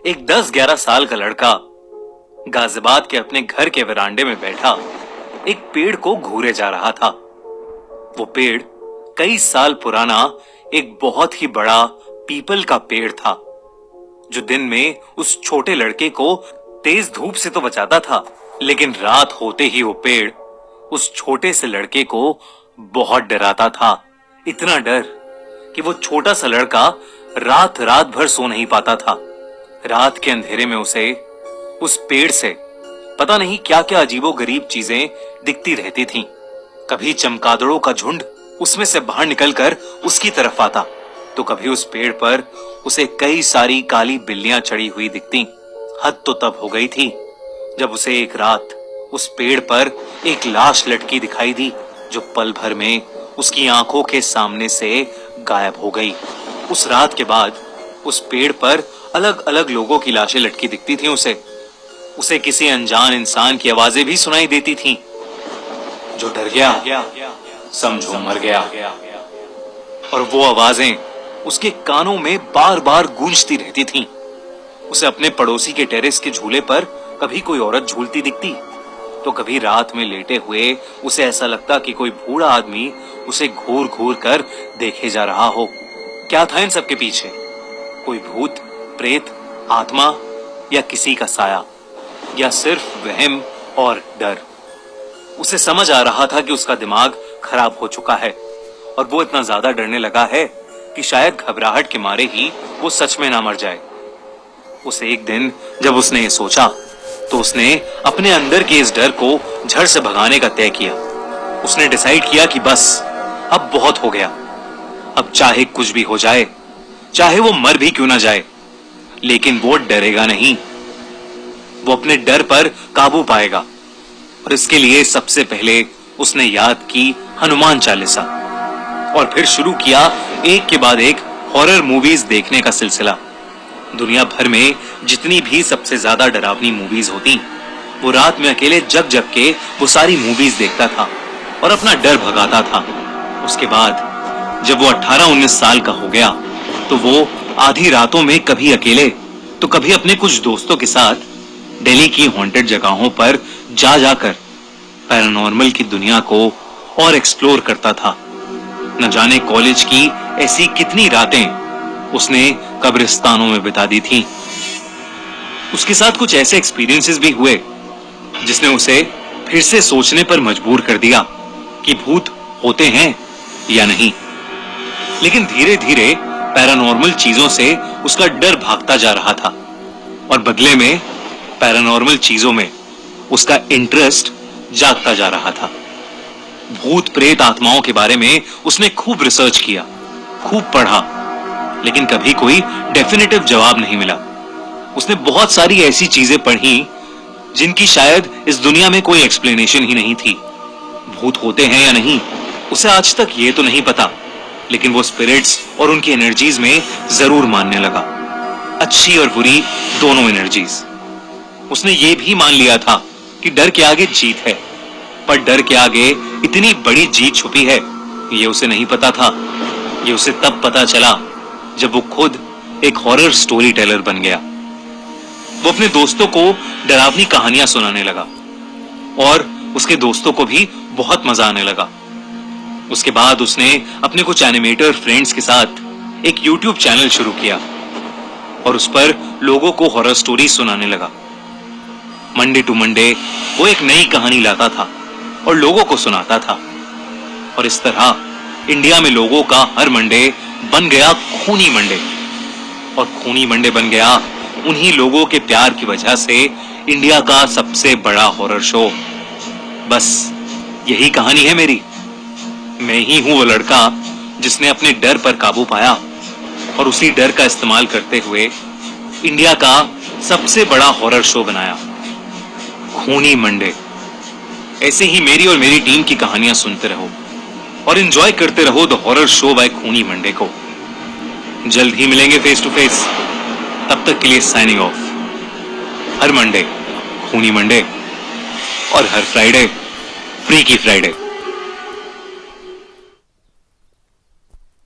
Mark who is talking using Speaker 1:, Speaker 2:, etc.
Speaker 1: एक 10-11 साल का लड़का गाजियाबाद के अपने घर के वरांडे में बैठा एक पेड़ को घूरे जा रहा था। वो पेड़ कई साल पुराना एक बहुत ही बड़ा पीपल का पेड़ था, जो दिन में उस छोटे लड़के को तेज धूप से तो बचाता था, लेकिन रात होते ही वो पेड़ उस छोटे से लड़के को बहुत डराता था। इतना डर कि वो छोटा सा लड़का रात रात भर सो नहीं पाता था। रात के अंधेरे में उसे उस पेड़ से पता नहीं क्या क्या अजीबोगरीब चीजें दिखती रहती थीं। कभी चमगादड़ों का झुंड उसमें से बाहर निकलकर उसकी तरफ आता, तो कभी उस पेड़ पर उसे कई सारी काली बिल्लियां चढ़ी हुई दिखती। हद तो तब हो गई थी जब उसे एक रात उस पेड़ पर एक लाश लटकी दिखाई दी, जो पल भर में उसकी आंखों के सामने से गायब हो गई। उस रात के बाद उस पेड़ पर अलग अलग लोगों की लाशें लटकी दिखती थीं। उसे किसी अनजान इंसान की आवाजें भी सुनाई देती थीं। जो डर गया समझो मर गया। और वो आवाजें उसके कानों में बार बार गूंजती रहती थीं। उसे अपने पड़ोसी के टेरेस के झूले पर कभी कोई औरत झूलती दिखती, तो कभी रात में लेटे हुए उसे ऐसा लगता कि कोई बूढ़ा आदमी उसे घूर घूर कर देखे जा रहा हो। क्या था इन सबके पीछे? कोई भूत, प्रेत, आत्मा या किसी का साया, या सिर्फ वहम और डर? उसे समझ आ रहा था कि उसका दिमाग खराब हो चुका है और वो इतना ज्यादा डरने लगा है कि शायद घबराहट के मारे ही वो सच में ना मर जाए। उसे एक दिन जब उसने ये सोचा, तो उसने अपने अंदर के इस डर को झड़ से भगाने का तय किया। उसने डिसाइड किया कि बस अब बहुत हो गया। अब चाहे कुछ भी हो जाए, चाहे वो मर भी क्यों ना जाए, लेकिन वो डरेगा नहीं। वो अपने डर पर काबू पाएगा। और इसके लिए सबसे पहले उसने याद की हनुमान चालीसा, और फिर शुरू किया एक के बाद एक हॉरर मूवीज देखने का सिलसिला। दुनिया भर में जितनी भी सबसे ज्यादा डरावनी मूवीज होती, वो रात में अकेले जग जग के वो सारी मूवीज देखता था और अपना डर भगाता था। उसके बाद जब वो 18-19 साल का हो गया, तो वो आधी रातों में कभी अकेले तो कभी अपने कुछ दोस्तों के साथ दिल्ली की हॉन्टेड जगहों पर जा जाकर पैरानॉर्मल की दुनिया को और एक्सप्लोर करता था। न जाने कॉलेज की ऐसी कितनी रातें उसने कब्रिस्तानों में बिता दी थी। उसके साथ कुछ ऐसे एक्सपीरियंसेस भी हुए जिसने उसे फिर से सोचने पर मजबूर कर दिया कि भूत होते हैं या नहीं। लेकिन धीरे धीरे पैरानॉर्मल चीजों से उसका डर भागता जा रहा था, और बदले में पैरानॉर्मल चीजों में उसका इंटरेस्ट जागता जा रहा था। भूत प्रेत आत्माओं के बारे में उसने खूब रिसर्च किया, खूब पढ़ा, लेकिन कभी कोई डेफिनेटिव जवाब नहीं मिला। उसने बहुत सारी ऐसी चीजें पढ़ी जिनकी शायद इस दुनिया में कोई एक्सप्लेनेशन ही नहीं थी। भूत होते हैं या नहीं, उसे आज तक ये तो नहीं पता, लेकिन वो स्पिरिट्स और उनकी एनर्जीज में जरूर मानने लगा, अच्छी और बुरी दोनों एनर्जीज। उसने ये भी मान लिया था कि डर के आगे जीत है, पर डर के आगे इतनी बड़ी जीत छुपी है, ये उसे नहीं पता था। ये उसे तब पता चला जब वो खुद एक हॉरर स्टोरी टेलर बन गया। वो अपने दोस्तों को डरावनी कहानियां सुनाने लगा, और उसके दोस्तों को भी बहुत मजा आने लगा। उसके बाद उसने अपने कुछ एनिमेटर फ्रेंड्स के साथ एक YouTube चैनल शुरू किया, और उस पर लोगों को हॉरर स्टोरी सुनाने लगा। मंडे टू मंडे वो एक नई कहानी लाता था और लोगों को सुनाता था, और इस तरह इंडिया में लोगों का हर मंडे बन गया खूनी मंडे, और खूनी मंडे बन गया उन्हीं लोगों के प्यार की वजह से इंडिया का सबसे बड़ा हॉरर शो। बस यही कहानी है मेरी। मैं ही हूं वो लड़का जिसने अपने डर पर काबू पाया, और उसी डर का इस्तेमाल करते हुए इंडिया का सबसे बड़ा हॉरर शो बनाया, खूनी मंडे। ऐसे ही मेरी और मेरी टीम की कहानियां सुनते रहो और एंजॉय करते रहो द हॉरर शो बाय खूनी मंडे को। जल्द ही मिलेंगे फेस टू फेस। तब तक के लिए साइनिंग ऑफ। हर मंडे खूनी मंडे, और हर फ्राइडे फ्री की फ्राइडे।